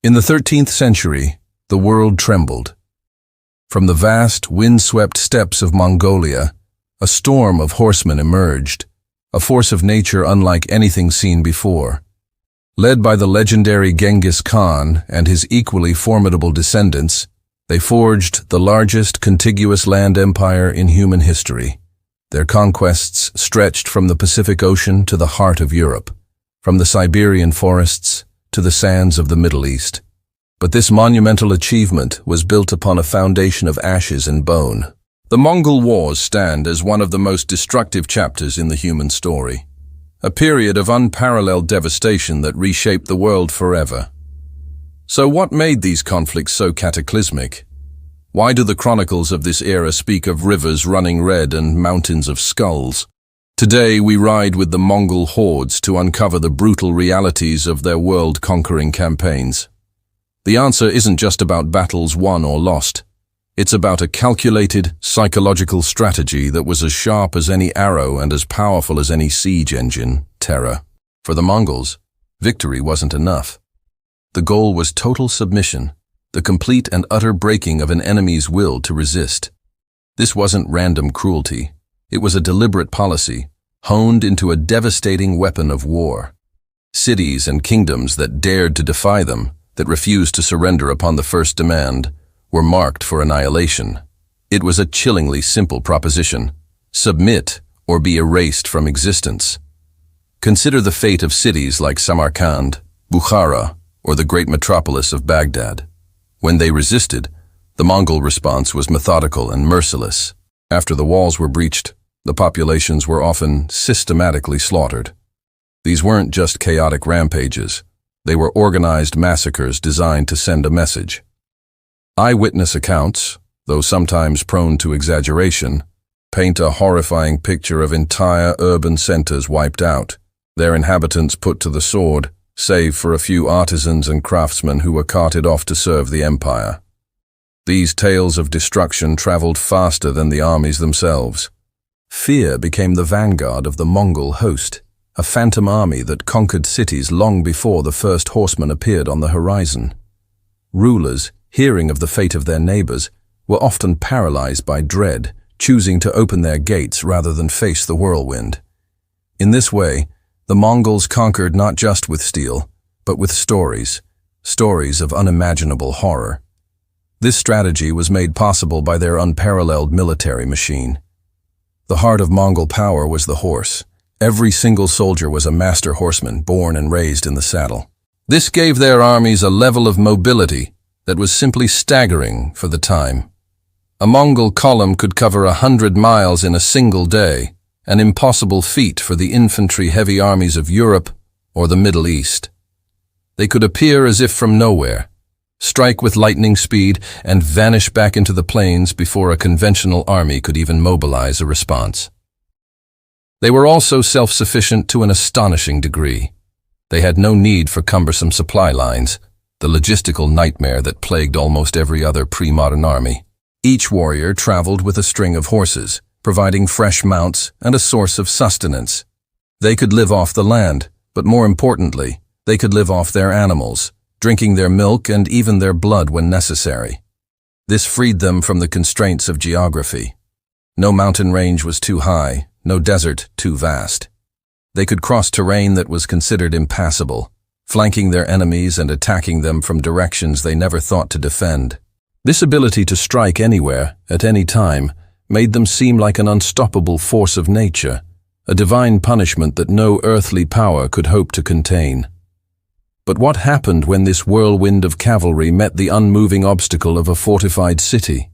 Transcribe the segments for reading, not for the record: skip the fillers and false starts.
In the 13th century, the world trembled. From the vast, wind-swept steppes of Mongolia, a storm of horsemen emerged, a force of nature unlike anything seen before. Led by the legendary Genghis Khan and his equally formidable descendants, they forged the largest contiguous land empire in human history. Their conquests stretched from the Pacific Ocean to the heart of Europe, from the Siberian forests to the sands of the Middle East. But this monumental achievement was built upon a foundation of ashes and bone. The Mongol Wars stand as one of the most destructive chapters in the human story, a period of unparalleled devastation that reshaped the world forever. So what made these conflicts so cataclysmic? Why do the chronicles of this era speak of rivers running red and mountains of skulls? Today we ride with the Mongol hordes to uncover the brutal realities of their world-conquering campaigns. The answer isn't just about battles won or lost. It's about a calculated, psychological strategy that was as sharp as any arrow and as powerful as any siege engine, terror. For the Mongols, victory wasn't enough. The goal was total submission, the complete and utter breaking of an enemy's will to resist. This wasn't random cruelty. It was a deliberate policy, honed into a devastating weapon of war. Cities and kingdoms that dared to defy them, that refused to surrender upon the first demand, were marked for annihilation. It was a chillingly simple proposition: submit or be erased from existence. Consider the fate of cities like Samarkand, Bukhara, or the great metropolis of Baghdad. When they resisted, the Mongol response was methodical and merciless. After the walls were breached, the populations were often systematically slaughtered. These weren't just chaotic rampages. They were organized massacres designed to send a message. Eyewitness accounts, though sometimes prone to exaggeration, paint a horrifying picture of entire urban centers wiped out, their inhabitants put to the sword, save for a few artisans and craftsmen who were carted off to serve the empire. These tales of destruction traveled faster than the armies themselves. Fear became the vanguard of the Mongol host, a phantom army that conquered cities long before the first horsemen appeared on the horizon. Rulers, hearing of the fate of their neighbors, were often paralyzed by dread, choosing to open their gates rather than face the whirlwind. In this way, the Mongols conquered not just with steel, but with stories of unimaginable horror. This strategy was made possible by their unparalleled military machine. The heart of Mongol power was the horse. Every single soldier was a master horseman, born and raised in the saddle. This gave their armies a level of mobility that was simply staggering for the time. A Mongol column could cover 100 miles in a single day, an impossible feat for the infantry-heavy armies of Europe or the Middle East. They could appear as if from nowhere, strike with lightning speed, and vanish back into the plains before a conventional army could even mobilize a response. They were also self-sufficient to an astonishing degree. They had no need for cumbersome supply lines, the logistical nightmare that plagued almost every other pre-modern army. Each warrior traveled with a string of horses, providing fresh mounts and a source of sustenance. They could live off the land, but more importantly, they could live off their animals, drinking their milk and even their blood when necessary. This freed them from the constraints of geography. No mountain range was too high, no desert too vast. They could cross terrain that was considered impassable, flanking their enemies and attacking them from directions they never thought to defend. This ability to strike anywhere, at any time, made them seem like an unstoppable force of nature, a divine punishment that no earthly power could hope to contain. But what happened when this whirlwind of cavalry met the unmoving obstacle of a fortified city?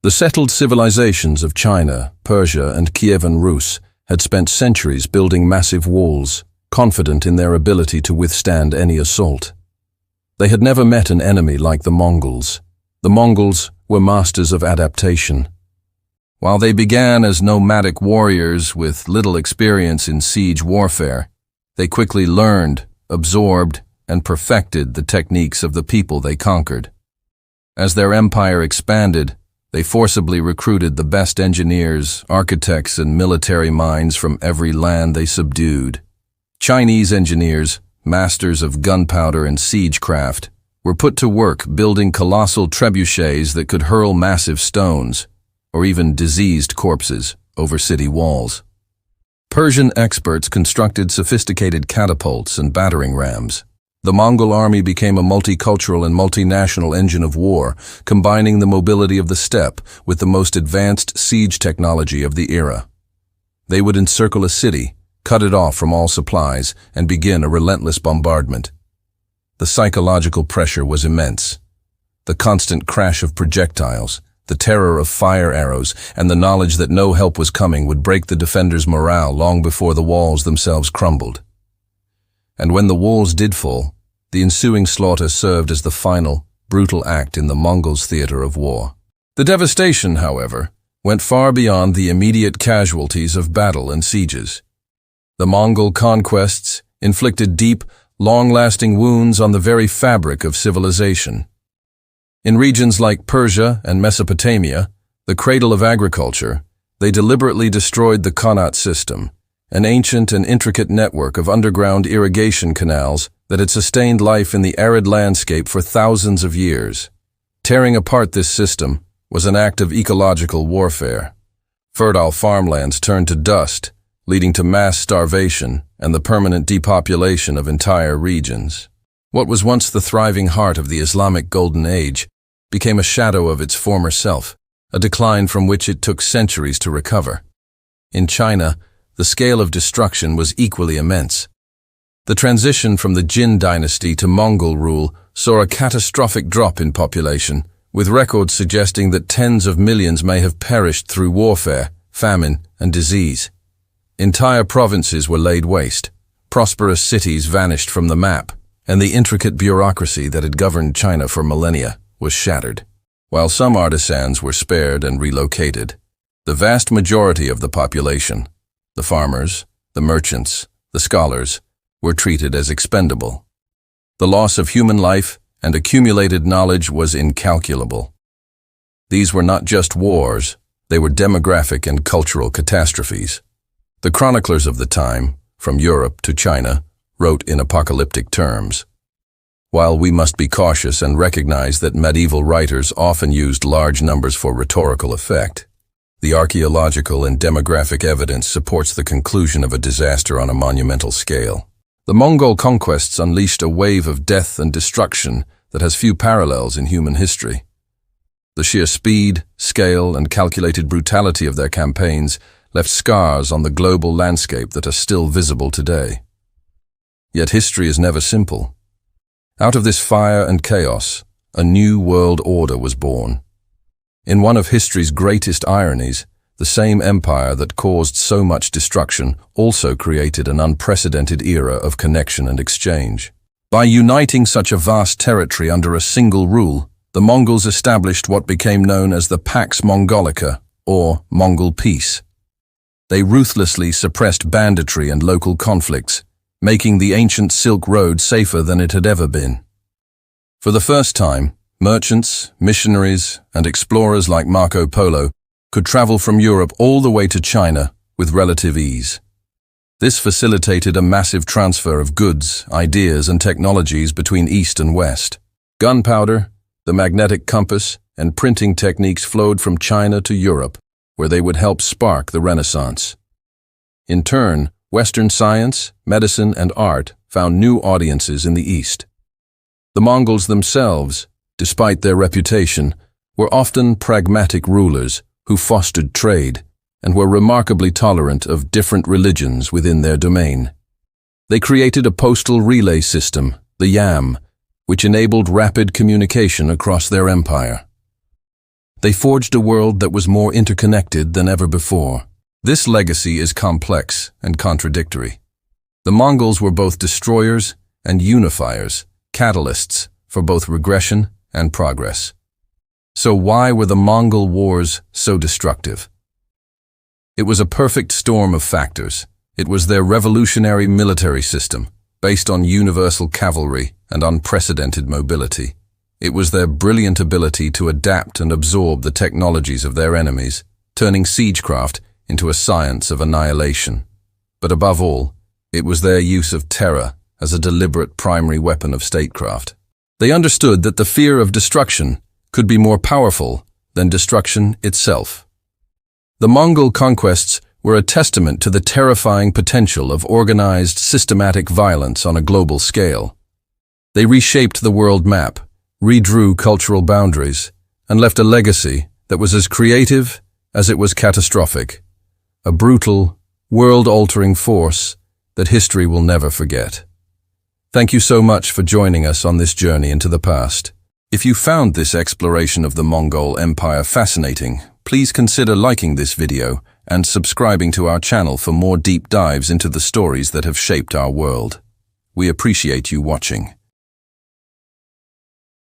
The settled civilizations of China, Persia, and Kievan Rus had spent centuries building massive walls, confident in their ability to withstand any assault. They had never met an enemy like the Mongols. The Mongols were masters of adaptation. While they began as nomadic warriors with little experience in siege warfare, they quickly learned, absorbed, and perfected the techniques of the people they conquered. As their empire expanded, they forcibly recruited the best engineers, architects, and military minds from every land they subdued. Chinese engineers, masters of gunpowder and siegecraft, were put to work building colossal trebuchets that could hurl massive stones, or even diseased corpses, over city walls. Persian experts constructed sophisticated catapults and battering rams. The Mongol army became a multicultural and multinational engine of war, combining the mobility of the steppe with the most advanced siege technology of the era. They would encircle a city, cut it off from all supplies, and begin a relentless bombardment. The psychological pressure was immense. The constant crash of projectiles, the terror of fire arrows, and the knowledge that no help was coming would break the defenders' morale long before the walls themselves crumbled. And when the walls did fall, the ensuing slaughter served as the final, brutal act in the Mongols' theater of war. The devastation, however, went far beyond the immediate casualties of battle and sieges. The Mongol conquests inflicted deep, long-lasting wounds on the very fabric of civilization. In regions like Persia and Mesopotamia, the cradle of agriculture, they deliberately destroyed the Qanat system, an ancient and intricate network of underground irrigation canals that had sustained life in the arid landscape for thousands of years. Tearing apart this system was an act of ecological warfare. Fertile farmlands turned to dust, leading to mass starvation and the permanent depopulation of entire regions. What was once the thriving heart of the Islamic Golden Age became a shadow of its former self, a decline from which it took centuries to recover. In China, the scale of destruction was equally immense. The transition from the Jin dynasty to Mongol rule saw a catastrophic drop in population, with records suggesting that tens of millions may have perished through warfare, famine, and disease. Entire provinces were laid waste, prosperous cities vanished from the map, and the intricate bureaucracy that had governed China for millennia was shattered. While some artisans were spared and relocated, the vast majority of the population, the farmers, the merchants, the scholars, were treated as expendable. The loss of human life and accumulated knowledge was incalculable. These were not just wars, they were demographic and cultural catastrophes. The chroniclers of the time, from Europe to China, wrote in apocalyptic terms. While we must be cautious and recognize that medieval writers often used large numbers for rhetorical effect, the archaeological and demographic evidence supports the conclusion of a disaster on a monumental scale. The Mongol conquests unleashed a wave of death and destruction that has few parallels in human history. The sheer speed, scale, and calculated brutality of their campaigns left scars on the global landscape that are still visible today. Yet history is never simple. Out of this fire and chaos, a new world order was born. In one of history's greatest ironies, the same empire that caused so much destruction also created an unprecedented era of connection and exchange. By uniting such a vast territory under a single rule, the Mongols established what became known as the Pax Mongolica, or Mongol Peace. They ruthlessly suppressed banditry and local conflicts, making the ancient Silk Road safer than it had ever been. For the first time, merchants, missionaries, and explorers like Marco Polo could travel from Europe all the way to China with relative ease. This facilitated a massive transfer of goods, ideas, and technologies between East and West. Gunpowder, the magnetic compass, and printing techniques flowed from China to Europe, where they would help spark the Renaissance. In turn, Western science, medicine, and art found new audiences in the East. The Mongols themselves, despite their reputation, were often pragmatic rulers who fostered trade and were remarkably tolerant of different religions within their domain. They created a postal relay system, the Yam, which enabled rapid communication across their empire. They forged a world that was more interconnected than ever before. This legacy is complex and contradictory. The Mongols were both destroyers and unifiers, catalysts for both regression and progress. So why were the Mongol wars so destructive? It was a perfect storm of factors. It was their revolutionary military system, based on universal cavalry and unprecedented mobility. It was their brilliant ability to adapt and absorb the technologies of their enemies, turning siegecraft into a science of annihilation. But above all, it was their use of terror as a deliberate primary weapon of statecraft. They understood that the fear of destruction could be more powerful than destruction itself. The Mongol conquests were a testament to the terrifying potential of organized, systematic violence on a global scale. They reshaped the world map, redrew cultural boundaries, and left a legacy that was as creative as it was catastrophic. A brutal, world-altering force that history will never forget. Thank you so much for joining us on this journey into the past. If you found this exploration of the Mongol Empire fascinating, please consider liking this video and subscribing to our channel for more deep dives into the stories that have shaped our world. We appreciate you watching.